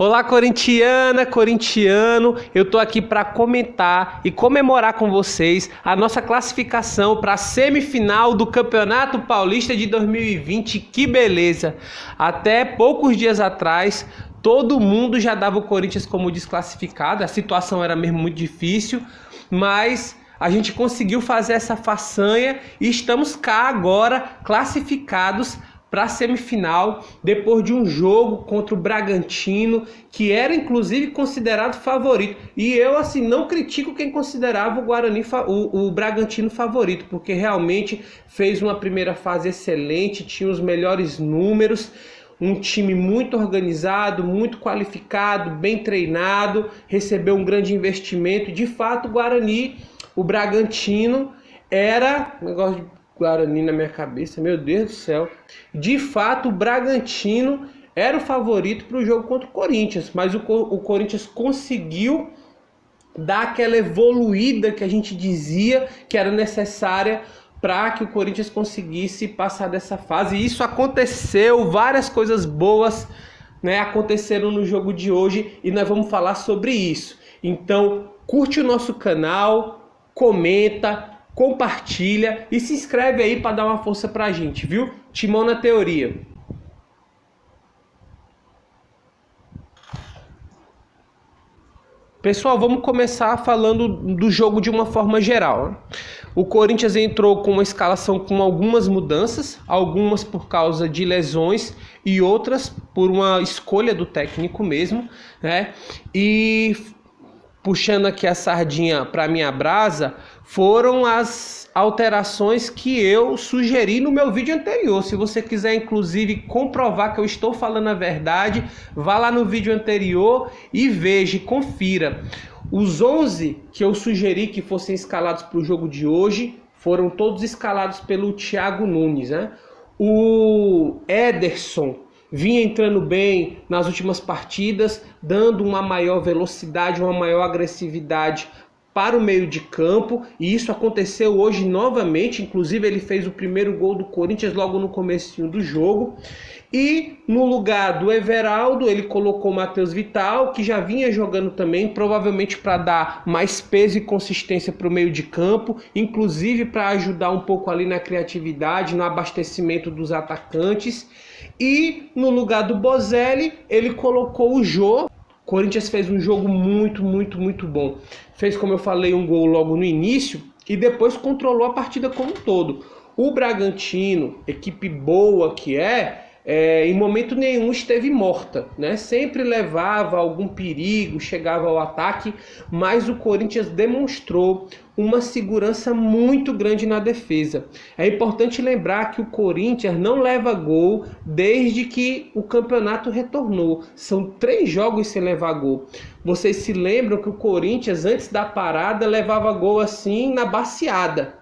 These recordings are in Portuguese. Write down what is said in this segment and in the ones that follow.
Olá, corintiana, corintiano, eu tô aqui para comentar e comemorar com vocês a nossa classificação para a semifinal do Campeonato Paulista de 2020. Que beleza! Até poucos dias atrás, todo mundo já dava o Corinthians como desclassificado, a situação era mesmo muito difícil, mas a gente conseguiu fazer essa façanha e estamos cá agora classificados para a semifinal, depois de um jogo contra o Bragantino, que era inclusive considerado favorito. E eu assim não critico quem considerava o Bragantino favorito, porque realmente fez uma primeira fase excelente, tinha os melhores números, um time muito organizado, muito qualificado, bem treinado, recebeu um grande investimento. De fato, o Bragantino era... negócio de Guarani na minha cabeça, meu Deus do céu. De fato, o Bragantino era o favorito para o jogo contra o Corinthians, mas o Corinthians conseguiu dar aquela evoluída que a gente dizia que era necessária para que o Corinthians conseguisse passar dessa fase. E isso aconteceu, várias coisas boas, aconteceram no jogo de hoje e nós vamos falar sobre isso. Então, curte o nosso canal, comenta, compartilha e se inscreve aí para dar uma força pra gente, viu? Timão na teoria. Pessoal, vamos começar falando do jogo de uma forma geral. O Corinthians entrou com uma escalação com algumas mudanças, algumas por causa de lesões e outras por uma escolha do técnico mesmo, né? E puxando aqui a sardinha para minha brasa, foram as alterações que eu sugeri no meu vídeo anterior. Se você quiser, inclusive, comprovar que eu estou falando a verdade, vá lá no vídeo anterior e veja, confira. Os 11 que eu sugeri que fossem escalados para o jogo de hoje foram todos escalados pelo Thiago Nunes, né? O Ederson vinha entrando bem nas últimas partidas, dando uma maior velocidade, uma maior agressividade para o meio de campo, e isso aconteceu hoje novamente. Inclusive ele fez o primeiro gol do Corinthians logo no comecinho do jogo. E no lugar do Everaldo ele colocou o Matheus Vital, que já vinha jogando também, provavelmente para dar mais peso e consistência para o meio de campo, inclusive para ajudar um pouco ali na criatividade, no abastecimento dos atacantes. E no lugar do Bozelli ele colocou o Jô. O Corinthians fez um jogo muito bom. Fez, como eu falei, um gol logo no início e depois controlou a partida como um todo. O Bragantino, equipe boa que em momento nenhum esteve morta, né? Sempre levava algum perigo, chegava ao ataque, mas o Corinthians demonstrou uma segurança muito grande na defesa. É importante lembrar que o Corinthians não leva gol desde que o campeonato retornou. São 3 jogos sem levar gol. Vocês se lembram que o Corinthians, antes da parada, levava gol assim na baciada.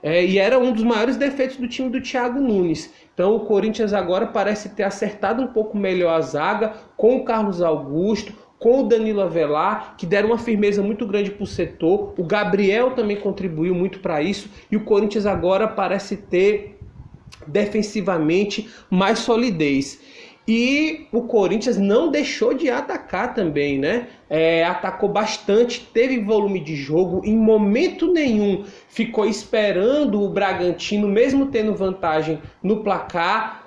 E era um dos maiores defeitos do time do Thiago Nunes. Então o Corinthians agora parece ter acertado um pouco melhor a zaga, com o Carlos Augusto, com o Danilo Avelar, que deram uma firmeza muito grande para o setor. O Gabriel também contribuiu muito para isso. E o Corinthians agora parece ter defensivamente mais solidez. E o Corinthians não deixou de atacar também, né? Atacou bastante, teve volume de jogo, em momento nenhum ficou esperando o Bragantino, mesmo tendo vantagem no placar.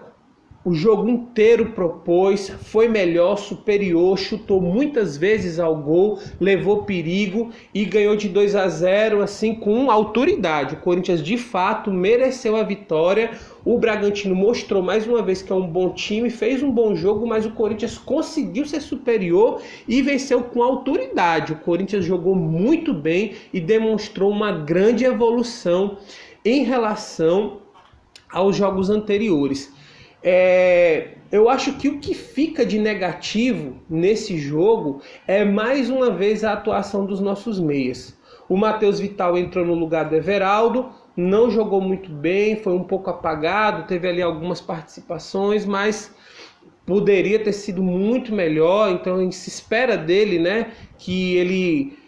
O jogo inteiro propôs, foi melhor, superior, chutou muitas vezes ao gol, levou perigo e ganhou de 2-0 assim com autoridade. O Corinthians de fato mereceu a vitória. O Bragantino mostrou mais uma vez que é um bom time, fez um bom jogo, mas o Corinthians conseguiu ser superior e venceu com autoridade. O Corinthians jogou muito bem e demonstrou uma grande evolução em relação aos jogos anteriores. Eu acho que o que fica de negativo nesse jogo é mais uma vez a atuação dos nossos meias. O Matheus Vital entrou no lugar do Everaldo, não jogou muito bem, foi um pouco apagado, teve ali algumas participações, mas poderia ter sido muito melhor. Então a gente se espera dele, né, que ele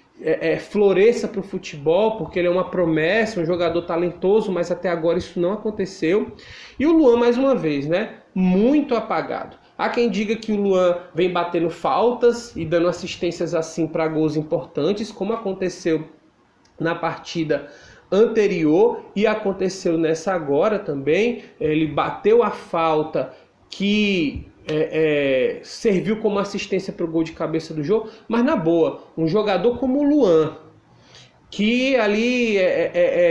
floresça para o futebol, porque ele é uma promessa, um jogador talentoso, mas até agora isso não aconteceu. E o Luan, mais uma vez, né, muito apagado. Há quem diga que o Luan vem batendo faltas e dando assistências assim para gols importantes, como aconteceu na partida anterior e aconteceu nessa agora também. Ele bateu a falta que serviu como assistência para o gol de cabeça do jogo, mas na boa, um jogador como o Luan, que ali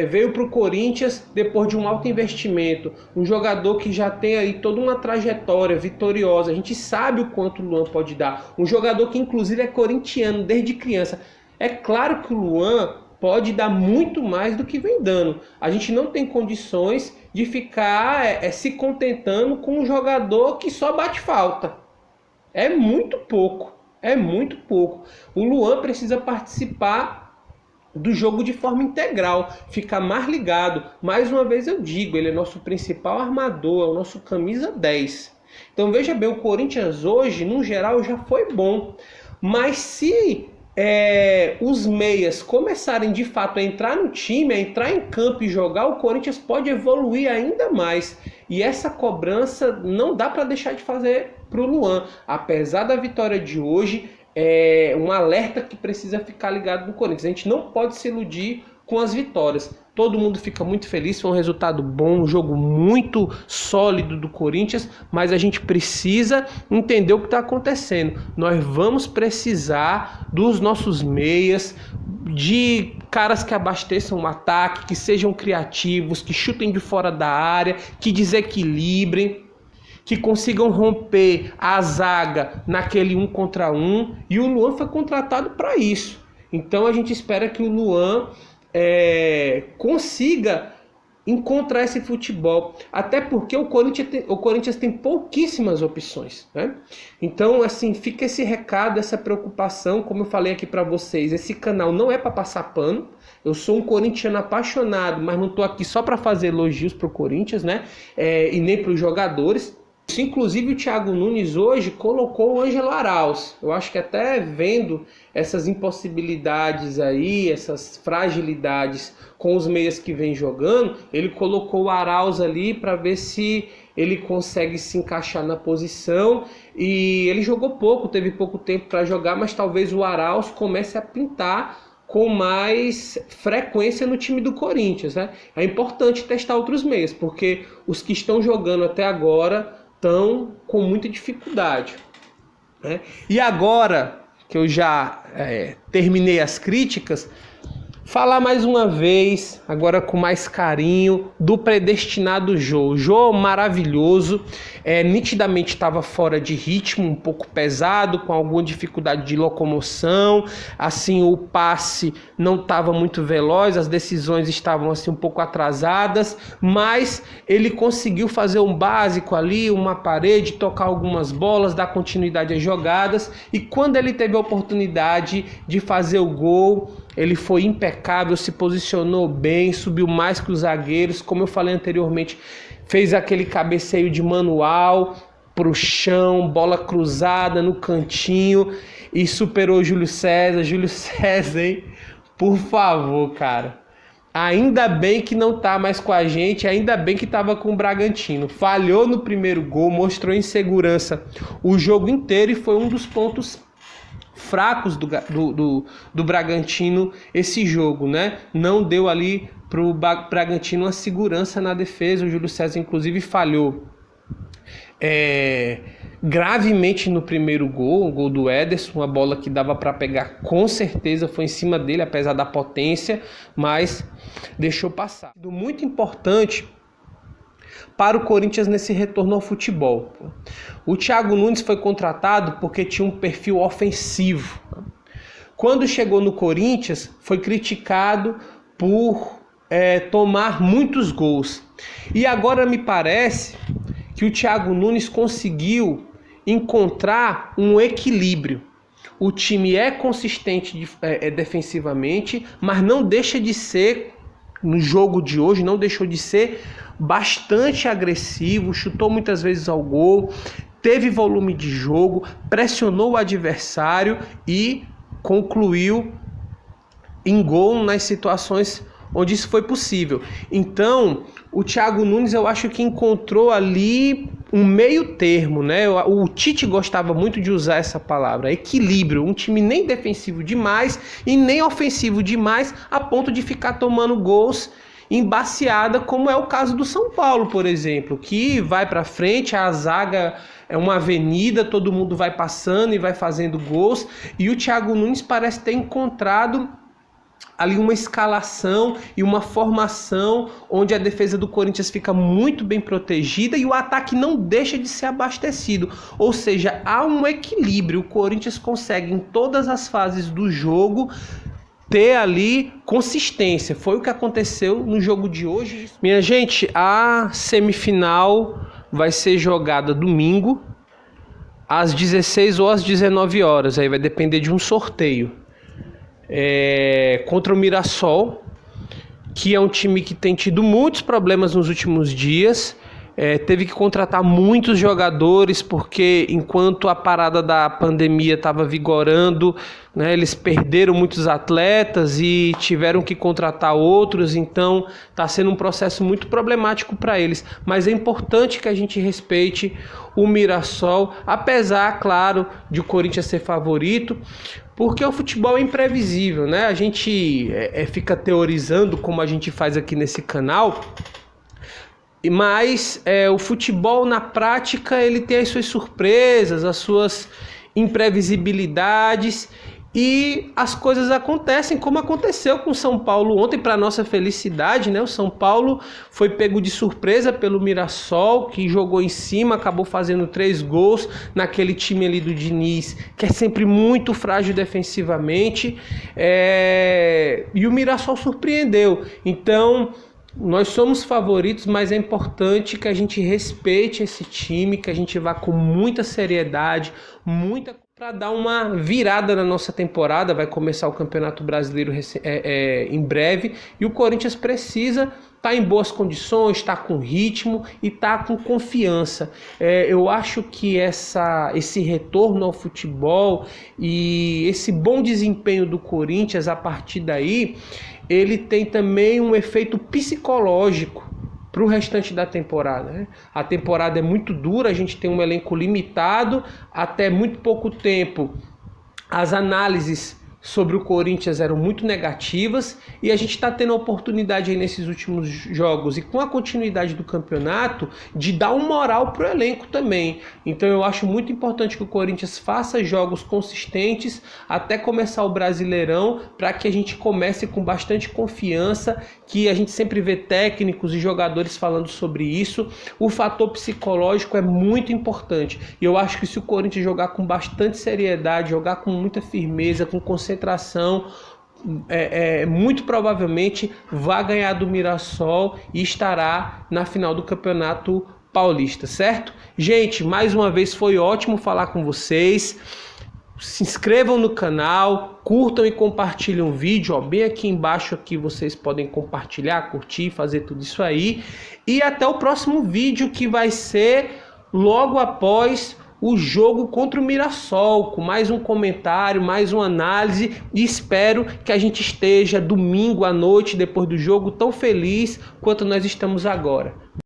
veio para o Corinthians depois de um alto investimento, um jogador que já tem aí toda uma trajetória vitoriosa, a gente sabe o quanto o Luan pode dar, um jogador que inclusive é corintiano desde criança. É claro que o Luan pode dar muito mais do que vem dando. A gente não tem condições de ficar se contentando com um jogador que só bate falta. É muito pouco, é muito pouco. O Luan precisa participar do jogo de forma integral, ficar mais ligado. Mais uma vez eu digo, ele é nosso principal armador, é o nosso camisa 10. Então veja bem, o Corinthians hoje, no geral, já foi bom. Mas se os meias começarem de fato a entrar no time, a entrar em campo e jogar, o Corinthians pode evoluir ainda mais. E essa cobrança não dá para deixar de fazer para o Luan. Apesar da vitória de hoje, é um alerta que precisa ficar ligado no Corinthians. A gente não pode se iludir com as vitórias. Todo mundo fica muito feliz, foi um resultado bom, um jogo muito sólido do Corinthians, mas a gente precisa entender o que está acontecendo. Nós vamos precisar dos nossos meias, de caras que abasteçam o ataque, que sejam criativos, que chutem de fora da área, que desequilibrem, que consigam romper a zaga naquele 1 contra 1, e o Luan foi contratado para isso. Então a gente espera que o Luan consiga encontrar esse futebol, até porque o Corinthians tem pouquíssimas opções, né? Então, assim, fica esse recado, essa preocupação, como eu falei aqui para vocês, esse canal não é para passar pano. Eu sou um corintiano apaixonado, mas não estou aqui só para fazer elogios para o Corinthians, né? E nem para os jogadores. Inclusive o Thiago Nunes hoje colocou o Ângelo Arauz. Eu acho que até vendo essas impossibilidades aí, essas fragilidades com os meias que vem jogando, ele colocou o Arauz ali para ver se ele consegue se encaixar na posição. E ele jogou pouco, teve pouco tempo para jogar, mas talvez o Arauz comece a pintar com mais frequência no time do Corinthians, né? É importante testar outros meias, porque os que estão jogando até agora estão com muita dificuldade, né? E agora que eu já terminei as críticas, falar mais uma vez, agora com mais carinho, do predestinado Jô. Jô maravilhoso, nitidamente estava fora de ritmo, um pouco pesado, com alguma dificuldade de locomoção, assim, o passe não estava muito veloz, as decisões estavam assim um pouco atrasadas, mas ele conseguiu fazer um básico ali, uma parede, tocar algumas bolas, dar continuidade às jogadas, e quando ele teve a oportunidade de fazer o gol, ele foi impecável, se posicionou bem, subiu mais que os zagueiros, como eu falei anteriormente, fez aquele cabeceio de manual pro chão, bola cruzada no cantinho e superou o Júlio César. Júlio César, hein? Por favor, cara. Ainda bem que não tá mais com a gente, ainda bem que tava com o Bragantino. Falhou no primeiro gol, mostrou insegurança o jogo inteiro e foi um dos pontos fracos do Bragantino esse jogo, né? Não deu ali pro Bragantino uma segurança na defesa. O Júlio César inclusive falhou gravemente no primeiro gol, o gol do Ederson, uma bola que dava para pegar com certeza, foi em cima dele, apesar da potência, mas deixou passar. Muito importante para o Corinthians nesse retorno ao futebol. O Thiago Nunes foi contratado porque tinha um perfil ofensivo. Quando chegou no Corinthians, foi criticado por tomar muitos gols. E agora me parece que o Thiago Nunes conseguiu encontrar um equilíbrio. O time é consistente defensivamente, mas não deixa de ser, no jogo de hoje, não deixou de ser bastante agressivo, chutou muitas vezes ao gol, teve volume de jogo, pressionou o adversário e concluiu em gol nas situações onde isso foi possível. Então, o Thiago Nunes eu acho que encontrou ali um meio termo, né? O Tite gostava muito de usar essa palavra, equilíbrio, um time nem defensivo demais e nem ofensivo demais a ponto de ficar tomando gols embaciada, como é o caso do São Paulo, por exemplo, que vai para frente, a zaga é uma avenida, todo mundo vai passando e vai fazendo gols, e o Thiago Nunes parece ter encontrado ali uma escalação e uma formação onde a defesa do Corinthians fica muito bem protegida e o ataque não deixa de ser abastecido, ou seja, há um equilíbrio, o Corinthians consegue em todas as fases do jogo ter ali consistência. Foi o que aconteceu no jogo de hoje. Minha gente, a semifinal vai ser jogada domingo às 16 ou às 19 horas. Aí vai depender de um sorteio. Contra o Mirassol, que é um time que tem tido muitos problemas nos últimos dias. Teve que contratar muitos jogadores, porque enquanto a parada da pandemia estava vigorando, né, eles perderam muitos atletas e tiveram que contratar outros, então está sendo um processo muito problemático para eles. Mas é importante que a gente respeite o Mirassol, apesar, claro, de o Corinthians ser favorito, porque o futebol é imprevisível, né? A gente fica teorizando, como a gente faz aqui nesse canal, mas o futebol na prática ele tem as suas surpresas, as suas imprevisibilidades e as coisas acontecem como aconteceu com o São Paulo ontem, para nossa felicidade, né? O São Paulo foi pego de surpresa pelo Mirassol, que jogou em cima, acabou fazendo 3 gols naquele time ali do Diniz, que é sempre muito frágil defensivamente, e o Mirassol surpreendeu. Então, nós somos favoritos, mas é importante que a gente respeite esse time, que a gente vá com muita seriedade, para dar uma virada na nossa temporada. Vai começar o Campeonato Brasileiro em breve e o Corinthians precisa estar em boas condições, estar com ritmo e estar com confiança. Eu acho que esse retorno ao futebol e esse bom desempenho do Corinthians a partir daí, ele tem também um efeito psicológico para o restante da temporada, né? A temporada é muito dura, a gente tem um elenco limitado, até muito pouco tempo as análises sobre o Corinthians eram muito negativas e a gente está tendo a oportunidade aí nesses últimos jogos e com a continuidade do campeonato de dar um moral para o elenco também. Então eu acho muito importante que o Corinthians faça jogos consistentes até começar o Brasileirão, para que a gente comece com bastante confiança, que a gente sempre vê técnicos e jogadores falando sobre isso. O fator psicológico é muito importante e eu acho que se o Corinthians jogar com bastante seriedade, jogar com muita firmeza, com concentração, muito provavelmente vai ganhar do Mirassol e estará na final do Campeonato Paulista, certo? Gente, mais uma vez foi ótimo falar com vocês. Se inscrevam no canal, curtam e compartilhem o vídeo, bem aqui embaixo aqui vocês podem compartilhar, curtir, fazer tudo isso aí. E até o próximo vídeo, que vai ser logo após o jogo contra o Mirassol, com mais um comentário, mais uma análise, e espero que a gente esteja domingo à noite, depois do jogo, tão feliz quanto nós estamos agora.